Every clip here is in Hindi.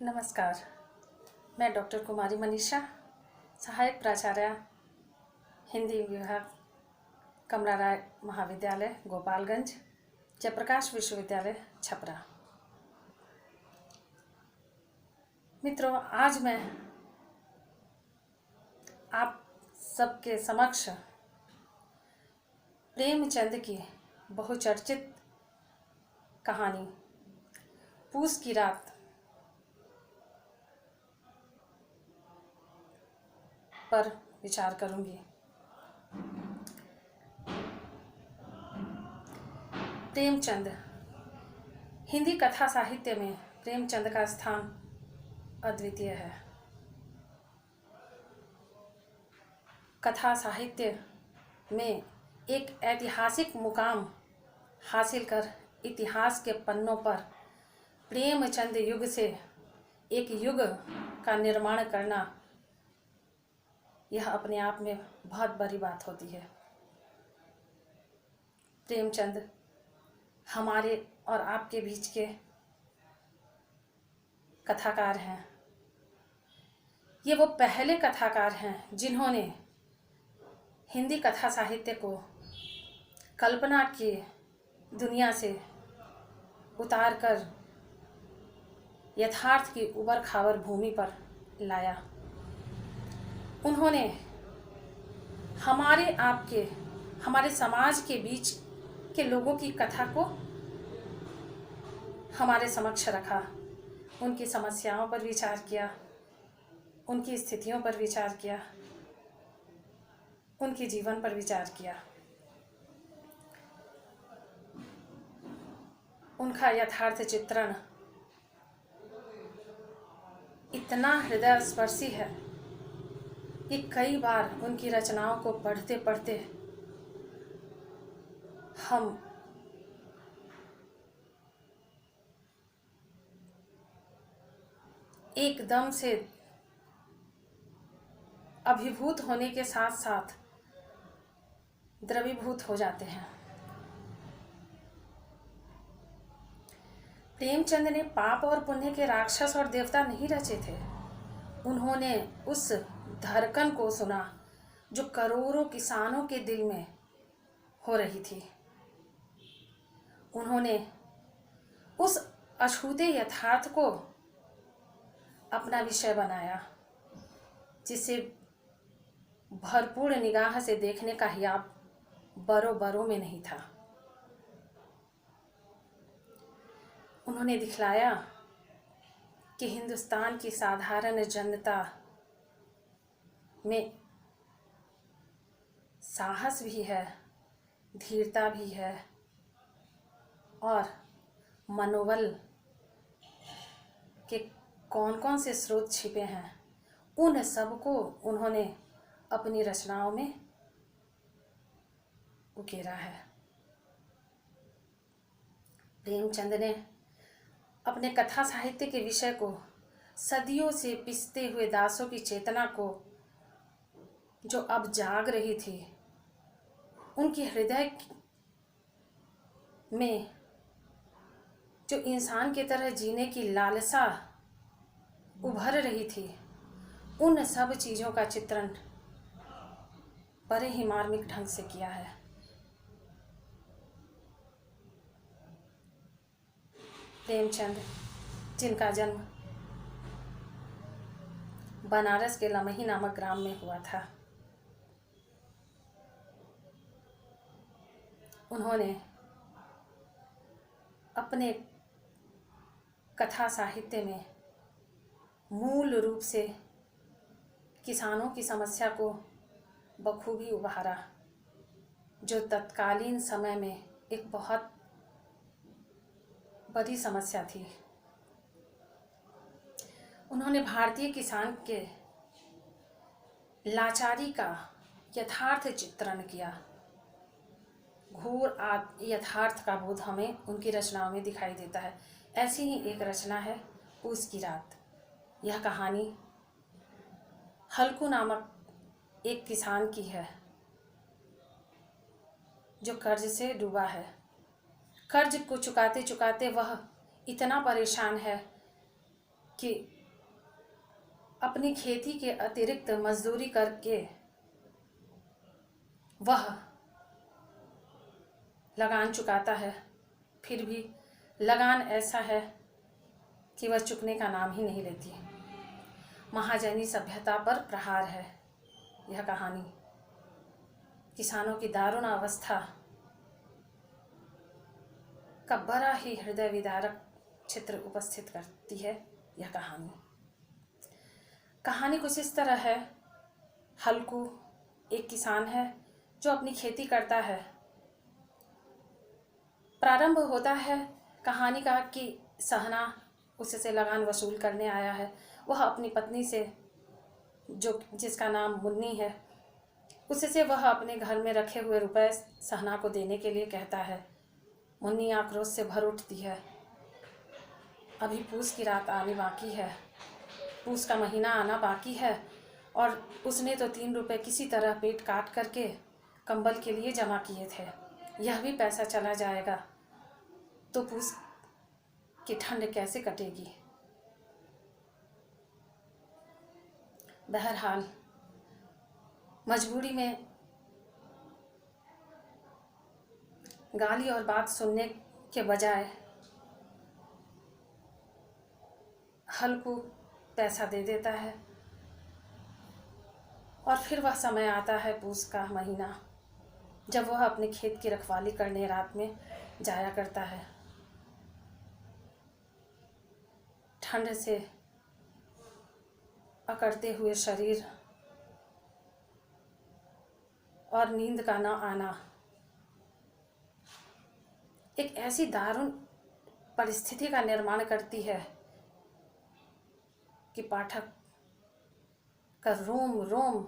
नमस्कार। मैं डॉक्टर कुमारी मनीषा, सहायक प्राचार्य हिंदी विभाग, कमला राय महाविद्यालय गोपालगंज, जयप्रकाश विश्वविद्यालय छपरा। मित्रों, आज मैं आप सबके समक्ष प्रेमचंद की बहुचर्चित कहानी पूस की रात पर विचार करूंगी। प्रेमचंद। हिंदी कथा साहित्य में प्रेमचंद का स्थान अद्वितीय है। कथा साहित्य में एक ऐतिहासिक मुकाम हासिल कर इतिहास के पन्नों पर प्रेमचंद युग से एक युग का निर्माण करना, यह अपने आप में बहुत बड़ी बात होती है। प्रेमचंद हमारे और आपके बीच के कथाकार हैं। ये वो पहले कथाकार हैं जिन्होंने हिंदी कथा साहित्य को कल्पना की दुनिया से उतार कर यथार्थ की उबड़ खाबड़ भूमि पर लाया। उन्होंने हमारे समाज के बीच के लोगों की कथा को हमारे समक्ष रखा, उनकी समस्याओं पर विचार किया, उनकी स्थितियों पर विचार किया, उनके जीवन पर विचार किया। उनका यथार्थ चित्रण इतना हृदयस्पर्शी है कि कई बार उनकी रचनाओं को पढ़ते पढ़ते हम एकदम से अभिभूत होने के साथ साथ द्रवीभूत हो जाते हैं। प्रेमचंद ने पाप और पुण्य के राक्षस और देवता नहीं रचे थे। उन्होंने उस धड़कन को सुना जो करोड़ों किसानों के दिल में हो रही थी। उन्होंने उस अछूते यथार्थ को अपना विषय बनाया, जिसे भरपूर निगाह से देखने का हियाब बरों में नहीं था। उन्होंने दिखलाया कि हिंदुस्तान की साधारण जनता में साहस भी है, धीरता भी है और मनोबल के कौन कौन से स्रोत छिपे हैं, उन सबको उन्होंने अपनी रचनाओं में उकेरा है। प्रेमचंद ने अपने कथा साहित्य के विषय को सदियों से पिसते हुए दासों की चेतना को, जो अब जाग रही थी, उनके हृदय में जो इंसान की तरह जीने की लालसा उभर रही थी, उन सब चीज़ों का चित्रण बड़े ही मार्मिक ढंग से किया है। प्रेमचंद, जिनका जन्म बनारस के लमही नामक ग्राम में हुआ था, उन्होंने अपने कथा साहित्य में मूल रूप से किसानों की समस्या को बखूबी उभारा, जो तत्कालीन समय में एक बहुत बड़ी समस्या थी। उन्होंने भारतीय किसान के लाचारी का यथार्थ चित्रण किया। घोर यथार्थ का बोध हमें उनकी रचनाओं में दिखाई देता है। ऐसी ही एक रचना है पूस की रात। यह कहानी हल्कू नामक एक किसान की है, जो कर्ज से डूबा है। कर्ज को चुकाते चुकाते वह इतना परेशान है कि अपनी खेती के अतिरिक्त मजदूरी करके वह लगान चुकाता है, फिर भी लगान ऐसा है कि वह चुकने का नाम ही नहीं लेती। महाजनी सभ्यता पर प्रहार है यह कहानी। किसानों की दारुण अवस्था का बड़ा ही हृदय विदारक चित्र उपस्थित करती है यह कहानी। कहानी कुछ इस तरह है। हल्कू एक किसान है जो अपनी खेती करता है। प्रारंभ होता है कहानी का कि सहना उससे लगान वसूल करने आया है। वह अपनी पत्नी से, जो जिसका नाम मुन्नी है, उससे वह अपने घर में रखे हुए रुपए सहना को देने के लिए कहता है। मुन्नी आक्रोश से भर उठती है। अभी पूस की रात आनी बाकी है, पूस का महीना आना बाकी है, और उसने तो 3 रुपए किसी तरह पेट काट करके कंबल के लिए जमा किए थे। यह भी पैसा चला जाएगा तो पूस की ठंड कैसे कटेगी। बहरहाल मजबूरी में गाली और बात सुनने के बजाय हल्कू पैसा दे देता है। और फिर वह समय आता है पूस का महीना, जब वह अपने खेत की रखवाली करने रात में जाया करता है। ठंड से अकड़ते हुए शरीर और नींद का न आना एक ऐसी दारुण परिस्थिति का निर्माण करती है कि पाठक का रोम रोम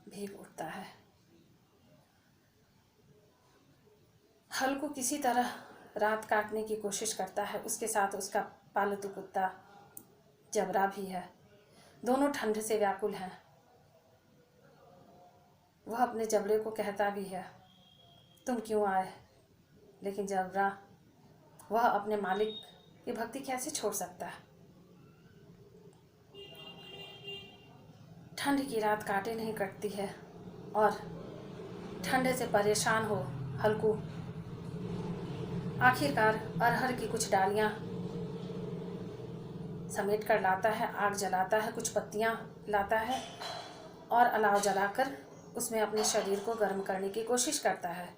भीग उठता है। हल्कू किसी तरह रात काटने की कोशिश करता है। उसके साथ उसका पालतू कुत्ता जबरा भी है। दोनों ठंड से व्याकुल हैं। वह अपने जबड़े को कहता भी है, तुम क्यों आए? लेकिन जबरा वह अपने मालिक की भक्ति कैसे छोड़ सकता है। ठंड की रात काटे नहीं कटती है और ठंड से परेशान हो हल्कू आखिरकार अरहर की कुछ डालियां समेट कर लाता है। आग जलाता है, कुछ पत्तियां लाता है और अलाव जलाकर उसमें अपने शरीर को गर्म करने की कोशिश करता है।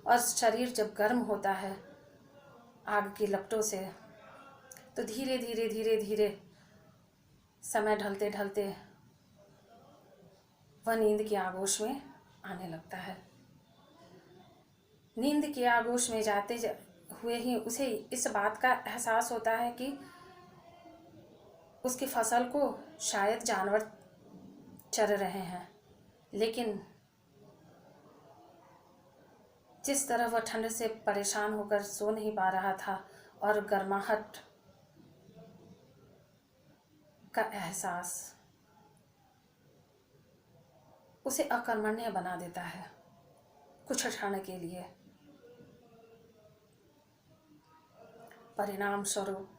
और शरीर जब गर्म होता है आग की लपटों से, तो धीरे धीरे धीरे धीरे समय ढलते ढलते वह नींद की आगोश में आने लगता है। नींद के आगोश में जाते हुए ही उसे इस बात का एहसास होता है कि उसकी फसल को शायद जानवर चर रहे हैं। लेकिन जिस तरह वह ठंड से परेशान होकर सो नहीं पा रहा था और गर्माहट का एहसास उसे अकर्मण्य बना देता है कुछ क्षण के लिए। परिणाम स्वरूप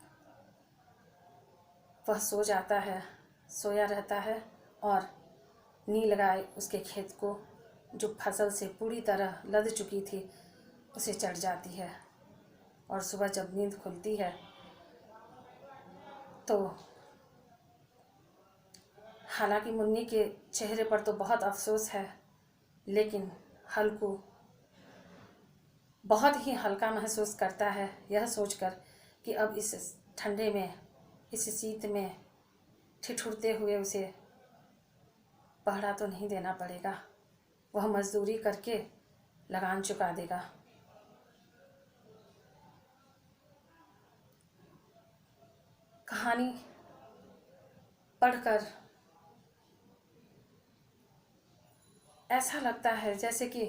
वह सो जाता है, सोया रहता है और नील गाय उसके खेत को, जो फसल से पूरी तरह लद चुकी थी, उसे चढ़ जाती है। और सुबह जब नींद खुलती है तो हालांकि मुन्नी के चेहरे पर तो बहुत अफसोस है, लेकिन हल्कू बहुत ही हल्का महसूस करता है यह सोचकर कि अब इस ठंडे में, इस शीत में ठिठुरते हुए उसे पहरा तो नहीं देना पड़ेगा। वह मजदूरी करके लगान चुका देगा। कहानी पढ़कर ऐसा लगता है जैसे कि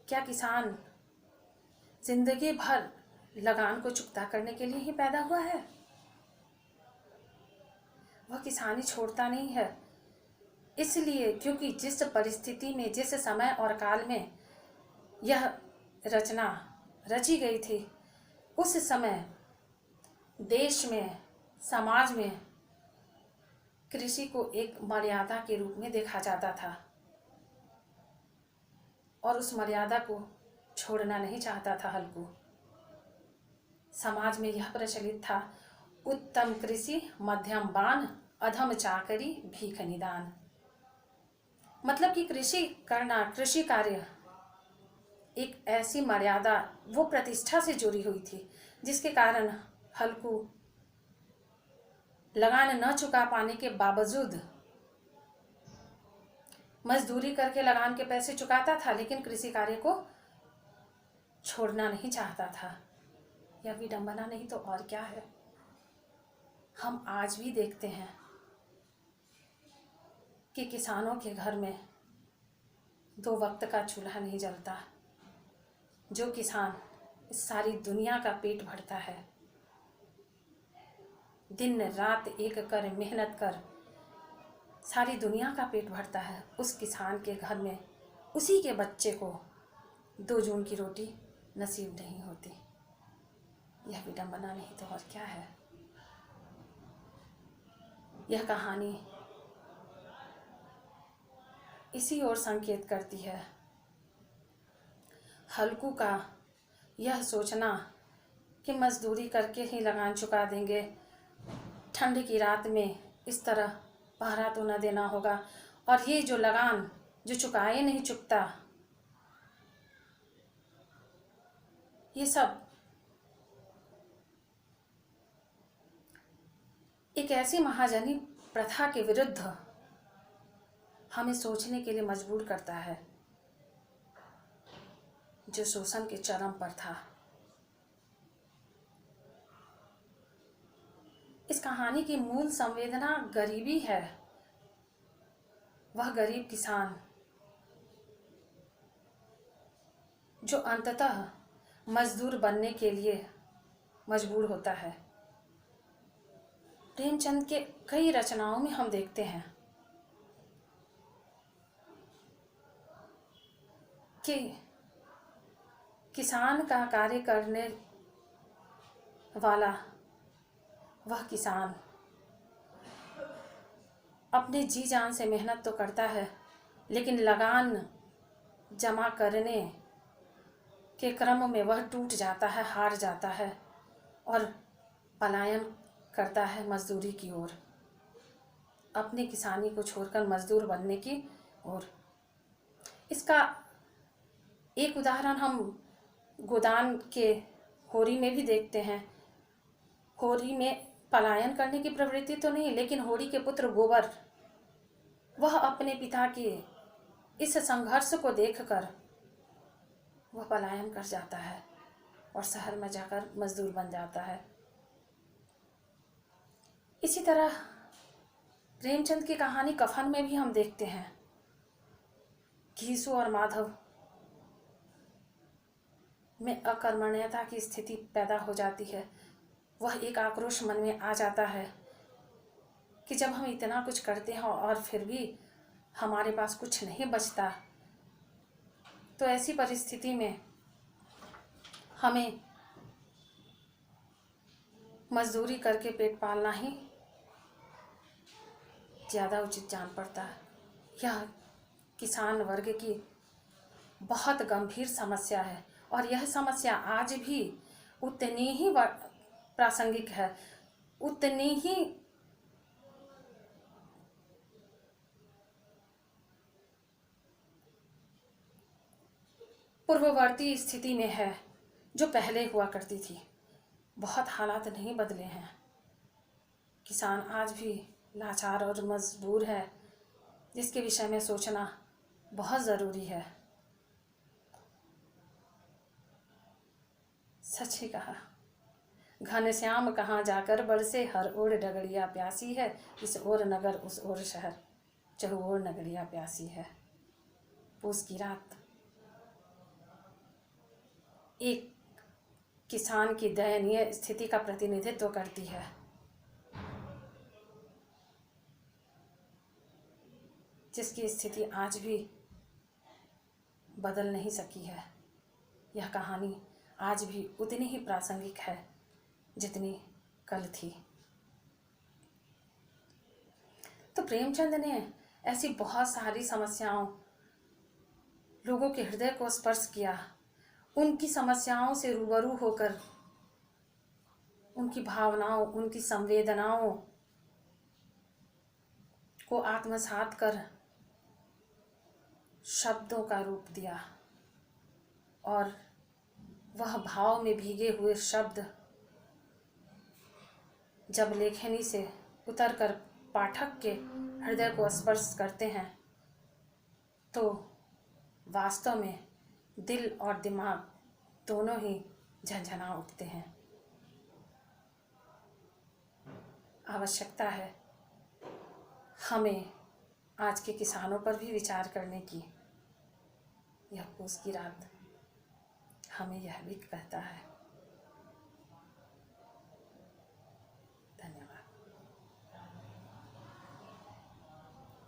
क्या किसान जिंदगी भर लगान को चुकता करने के लिए ही पैदा हुआ है? वह किसानी छोड़ता नहीं है, इसलिए क्योंकि जिस परिस्थिति में, जिस समय और काल में यह रचना रची गई थी, उस समय देश में, समाज में कृषि को एक मर्यादा के रूप में देखा जाता था और उस मर्यादा को छोड़ना नहीं चाहता था हल्कू। समाज में यह प्रचलित था, उत्तम कृषि मध्यम बान, अधम चाकरी भीख निदान। मतलब कि कृषि करना, कृषि कार्य एक ऐसी मर्यादा, वो प्रतिष्ठा से जुड़ी हुई थी जिसके कारण हल्कू लगान न चुका पाने के बावजूद मजदूरी करके लगान के पैसे चुकाता था, लेकिन कृषि कार्य को छोड़ना नहीं चाहता था। यह विडंबना नहीं तो और क्या है। हम आज भी देखते हैं कि किसानों के घर में 2 वक्त का चूल्हा नहीं जलता। जो किसान इस सारी दुनिया का पेट भरता है, दिन रात एक कर मेहनत कर सारी दुनिया का पेट भरता है, उस किसान के घर में उसी के बच्चे को 2 जून की रोटी नसीब नहीं होती। यह विडंबना नहीं तो और क्या है। यह कहानी इसी ओर संकेत करती है। हल्कू का यह सोचना कि मजदूरी करके ही लगान चुका देंगे, ठंड की रात में इस तरह पहरा तो न देना होगा, और ये जो लगान जो चुकाए नहीं चुकता, ये सब एक ऐसी महाजनी प्रथा के विरुद्ध हमें सोचने के लिए मजबूर करता है जो शोषण के चरम पर था। इस कहानी की मूल संवेदना गरीबी है। वह गरीब किसान जो अंततः मजदूर बनने के लिए मजबूर होता है। प्रेमचंद के कई रचनाओं में हम देखते हैं कि किसान का कार्य करने वाला वह किसान अपने जी जान से मेहनत तो करता है, लेकिन लगान जमा करने के क्रम में वह टूट जाता है, हार जाता है और पलायन करता है मजदूरी की ओर, अपनी किसानी को छोड़कर मजदूर बनने की ओर। इसका एक उदाहरण हम गोदान के होरी में भी देखते हैं। होरी में पलायन करने की प्रवृत्ति तो नहीं, लेकिन होरी के पुत्र गोबर, वह अपने पिता के इस संघर्ष को देखकर वह पलायन कर जाता है और शहर में जाकर मजदूर बन जाता है। इसी तरह प्रेमचंद की कहानी कफन में भी हम देखते हैं। घीसू और माधव में अकर्मण्यता की स्थिति पैदा हो जाती है। वह एक आक्रोश मन में आ जाता है कि जब हम इतना कुछ करते हैं और फिर भी हमारे पास कुछ नहीं बचता, तो ऐसी परिस्थिति में हमें मजदूरी करके पेट पालना ही ज़्यादा उचित जान पड़ता है। यह किसान वर्ग की बहुत गंभीर समस्या है और यह समस्या आज भी उतनी ही प्रासंगिक है, उतनी ही पूर्ववर्ती स्थिति में है जो पहले हुआ करती थी। बहुत हालात नहीं बदले हैं। किसान आज भी लाचार और मजबूर है, जिसके विषय में सोचना बहुत ज़रूरी है। सच ही कहा, घनश्याम कहाँ जाकर बरसे, हर ओर डगड़िया प्यासी है, इस ओर नगर उस ओर शहर, चहु ओर नगरिया प्यासी है। पूस की रात एक किसान की दयनीय स्थिति का प्रतिनिधित्व करती है। जिसकी स्थिति आज भी बदल नहीं सकी है। यह कहानी आज भी उतनी ही प्रासंगिक है जितनी कल थी। तो प्रेमचंद ने ऐसी बहुत सारी समस्याओं, लोगों के हृदय को स्पर्श किया। उनकी समस्याओं से रूबरू होकर, उनकी भावनाओं, उनकी संवेदनाओं को आत्मसात कर शब्दों का रूप दिया, और वह भाव में भीगे हुए शब्द जब लेखनी से उतरकर पाठक के हृदय को स्पर्श करते हैं तो वास्तव में दिल और दिमाग दोनों ही झंझना उठते हैं। आवश्यकता है हमें आज के किसानों पर भी विचार करने की। यह पूस की रात हमें यह भी कहता है।